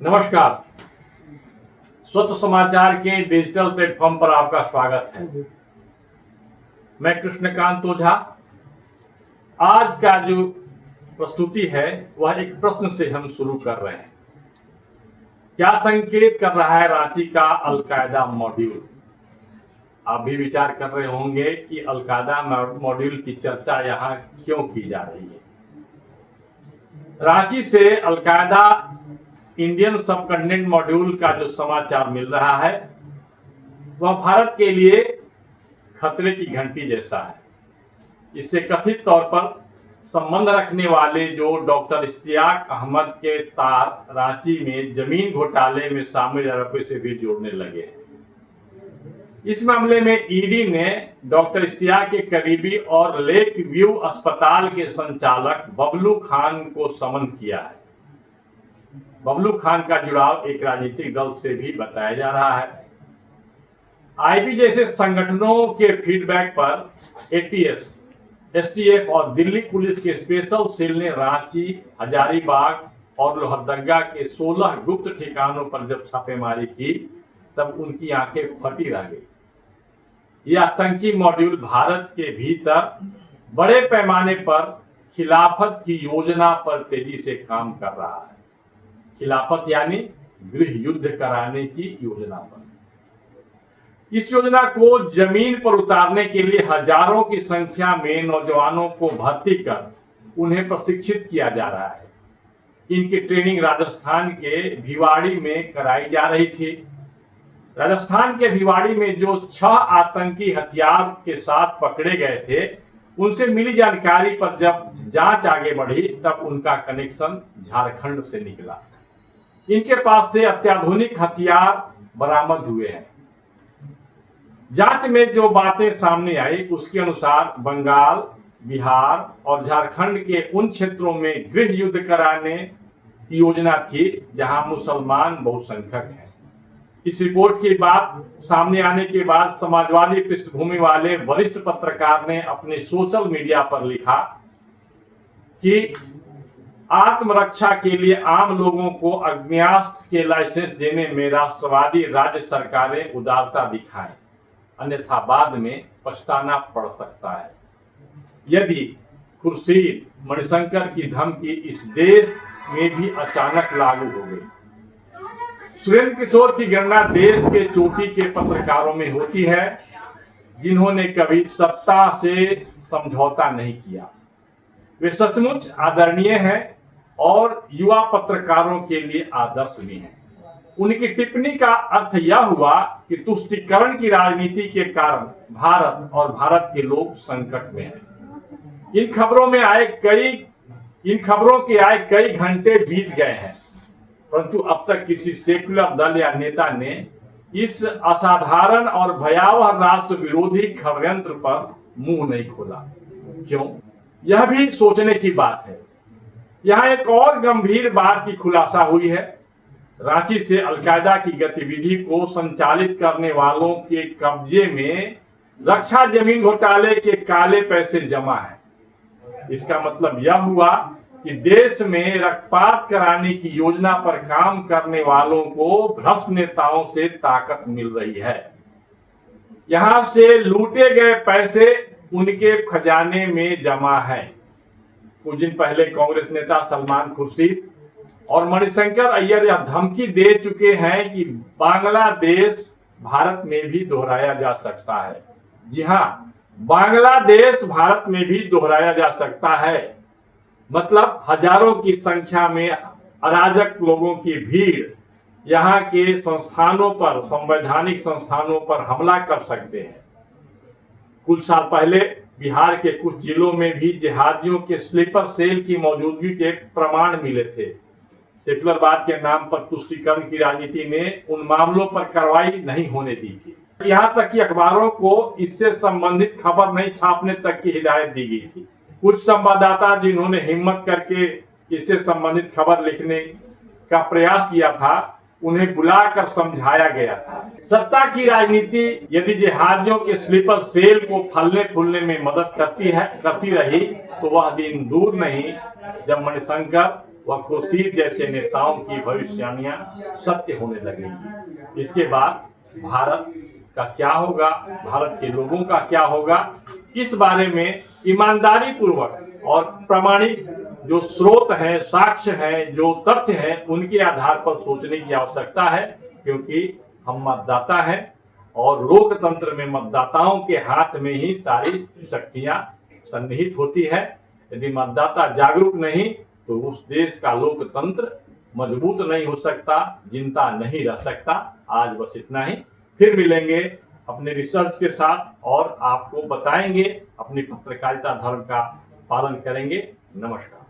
नमस्कार। स्वच्छ समाचार के डिजिटल प्लेटफॉर्म पर आपका स्वागत है। मैं कृष्णकांत ओझा। आज का जो प्रस्तुति है वह एक प्रश्न से हम शुरू कर रहे हैं। क्या संकेत कर रहा है रांची का अलकायदा मॉड्यूल? आप भी विचार कर रहे होंगे कि अलकायदा मॉड्यूल की चर्चा यहाँ क्यों की जा रही है। रांची से अलकायदा इंडियन सबकंटिनेंट मॉड्यूल का जो समाचार मिल रहा है वह भारत के लिए खतरे की घंटी जैसा है। इससे कथित तौर पर संबंध रखने वाले जो डॉक्टर इश्तियाक अहमद के तार रांची में जमीन घोटाले में शामिल आरोपियों से भी जोड़ने लगे हैं। इस मामले में ईडी ने डॉक्टर इश्तियाक के करीबी और लेक व्यू अस्पताल के संचालक बबलू खान को समन किया है। बबलू खान का जुड़ाव एक राजनीतिक दल से भी बताया जा रहा है। आईबी जैसे संगठनों के फीडबैक पर एटीएस, एसटीएफ और दिल्ली पुलिस के स्पेशल सेल ने रांची, हजारीबाग और लोहरदगा के 16 गुप्त ठिकानों पर जब छापेमारी की तब उनकी आंखें फटी रह गई। यह आतंकी मॉड्यूल भारत के भीतर बड़े पैमाने पर खिलाफत की योजना पर तेजी से काम कर रहा है। खिलाफत यानी गृह युद्ध कराने की योजना पर। इस योजना को जमीन पर उतारने के लिए हजारों की संख्या में नौजवानों को भर्ती कर उन्हें प्रशिक्षित किया जा रहा है। इनकी ट्रेनिंग राजस्थान के भिवाड़ी में कराई जा रही थी। राजस्थान के भिवाड़ी में जो 6 आतंकी हथियार के साथ पकड़े गए थे, उनसे मिली जानकारी पर जब जांच आगे बढ़ी तब उनका कनेक्शन झारखंड से निकला। इनके पास से अत्याधुनिक हथियार बरामद हुए हैं। जांच में जो बातें सामने आई उसके अनुसार बंगाल, बिहार और झारखंड के उन क्षेत्रों में गृह युद्ध कराने की योजना थी जहां मुसलमान बहुसंख्यक हैं। इस रिपोर्ट की बात सामने आने के बाद समाजवादी पृष्ठभूमि वाले वरिष्ठ पत्रकार ने अपने सोशल मीडिया पर लिखा कि आत्मरक्षा के लिए आम लोगों को अग्न्यास्त्र के लाइसेंस देने में राष्ट्रवादी राज्य सरकारें उदारता दिखाएं, अन्यथा बाद में पछताना पड़ सकता है। यदि खुर्शीद, मणिशंकर की धमकी इस देश में भी अचानक लागू हो गई। सुरेंद्र किशोर की गणना देश के चोटी के पत्रकारों में होती है जिन्होंने कभी सत्ता से समझौता नहीं किया। वे सचमुच आदरणीय हैं और युवा पत्रकारों के लिए आदर्श भी हैं। उनकी टिप्पणी का अर्थ यह हुआ कि तुष्टीकरण की राजनीति के कारण भारत और भारत के लोग संकट में हैं। इन खबरों के आए कई घंटे बीत गए हैं, परंतु अब तक किसी सेक्युलर दल या नेता ने इस असाधारण और भयावह राष्ट्र विरोधी षड्यंत्र पर मुंह नहीं खोला। क्यों? यह भी सोचने की बात है। यहाँ एक और गंभीर बात की खुलासा हुई है। रांची से अलकायदा की गतिविधि को संचालित करने वालों के कब्जे में रक्षा जमीन घोटाले के काले पैसे जमा है। इसका मतलब यह हुआ कि देश में रक्तपात कराने की योजना पर काम करने वालों को भ्रष्ट नेताओं से ताकत मिल रही है। यहां से लूटे गए पैसे उनके खजाने में जमा है। कुछ दिन पहले कांग्रेस नेता सलमान खुर्शीद और मणिशंकर अय्यर यह धमकी दे चुके हैं कि बांग्लादेश भारत में भी दोहराया जा सकता है। जी हां, बांग्लादेश भारत में भी दोहराया जा सकता है। मतलब हजारों की संख्या में अराजक लोगों की भीड़ यहाँ के संस्थानों पर, संवैधानिक संस्थानों पर हमला कर सकते हैं। कुछ साल पहले बिहार के कुछ जिलों में भी जिहादियों के स्लीपर सेल की मौजूदगी के प्रमाण मिले थे। सेकुलरवाद के नाम पर तुष्टीकरण की राजनीति ने उन मामलों पर कार्रवाई नहीं होने दी थी। यहाँ तक कि अखबारों को इससे संबंधित खबर नहीं छापने तक की हिदायत दी गई थी। कुछ संवाददाता जिन्होंने हिम्मत करके इससे संबंधित खबर लिखने का प्रयास किया था, उन्हें बुलाकर समझाया गया था। सत्ता की राजनीति यदि जिहादियों के स्लीपर सेल को फलने फूलने में मदद करती रही तो वह दिन दूर नहीं जब मणिशंकर व खुर्शीद जैसे नेताओं की भविष्यवाणियां सत्य होने लगेंगी। इसके बाद भारत का क्या होगा, भारत के लोगों का क्या होगा, इस बारे में ईमानदारी पूर्वक और प्रामाणिक जो स्रोत है, साक्ष्य है, जो तथ्य है, उनके आधार पर सोचने की आवश्यकता है। क्योंकि हम मतदाता हैं और लोकतंत्र में मतदाताओं के हाथ में ही सारी शक्तियां सन्निहित होती है। यदि मतदाता जागरूक नहीं तो उस देश का लोकतंत्र मजबूत नहीं हो सकता, जिंदा नहीं रह सकता। आज बस इतना ही, फिर मिलेंगे अपने रिसर्च के साथ और आपको बताएंगे, अपनी पत्रकारिता धर्म का पालन करेंगे। नमस्कार।